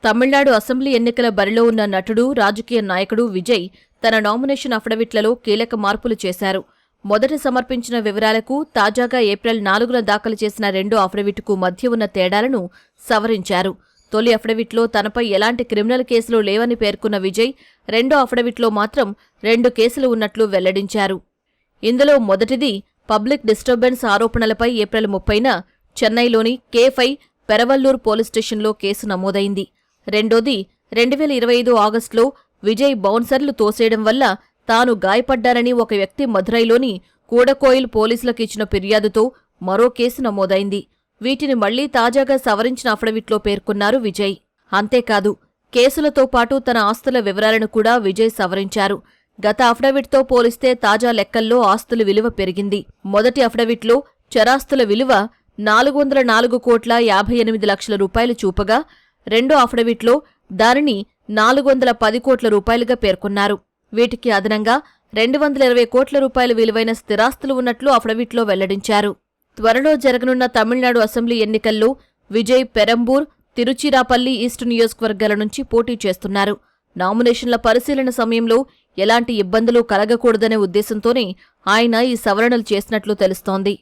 Tamil Nadu assembly ఎన్నికల బరిలో ఉన్న నటుడు, రాజకీయ నాయకుడు విజయ్ తన నామినేషన్ అఫిడవిట్లలో కీలక మార్పులు చేశారు. మొదట సమర్పించిన వివరాలకు తాజాగా ఏప్రిల్ 4న దాఖలు చేసిన రెండో అఫిడవిట్కు మధ్య ఉన్న తేడాలను సవరించారు. తొలి అఫిడవిట్లో తనపై ఎలాంటి క్రిమినల్ కేసులు లేవని పేర్కొన్న విజయ్ రెండో అఫిడవిట్లో మాత్రం 2 కేసులు ఉన్నట్లు వెల్లడించారు. ఇందులో మొదటిది పబ్లిక్ డిస్టర్బెన్స్ ఆరోపణలపై ఏప్రిల్ 30న చెన్నైలోని K5 పెరవల్లూర్ పోలీస్ స్టేషన్లో కేసు నమోదైంది. రెండోది 2025 ఆగస్టులో విజయ్ బౌన్సర్లు తోసేయడం వల్ల తాను గాయపడ్డారని ఒక వ్యక్తి మదురైలోని కూడకోయిల్ పోలీసులకు ఇచ్చిన ఫిర్యాదుతో మరో కేసు నమోదైంది. వీటిని మళ్లీ తాజాగా సవరించిన అఫిడవిట్లో పేర్కొన్నారు విజయ్. అంతేకాదు, కేసులతో పాటు తన ఆస్తుల వివరాలను కూడా విజయ్ సవరించారు. గత అఫిడవిట్తో పోలిస్తే తాజా లెక్కల్లో ఆస్తుల విలువ పెరిగింది. మొదటి అఫిడవిట్లో చరాస్తుల విలువ 404,58 లక్షల రూపాయలు చూపగా రెండో అఫిడవిట్లో దానిని 410 కోట్ల రూపాయలుగా పేర్కొన్నారు. వీటికి అదనంగా 220 కోట్ల రూపాయల విలువైన స్థిరాస్తులు ఉన్నట్లు అఫిడవిట్లో వెల్లడించారు. త్వరలో జరగనున్న తమిళనాడు అసెంబ్లీ ఎన్నికల్లో విజయ్ పెరంబూర్, తిరుచిరాపల్లి ఈస్ట్ నియోజకవర్గాల నుంచి పోటీ చేస్తున్నారు. నామినేషన్ల పరిశీలన సమయంలో ఎలాంటి ఇబ్బందులు కలగకూడదనే ఉద్దేశంతోనే ఆయన ఈ సవరణలు చేసినట్లు తెలుస్తోంది.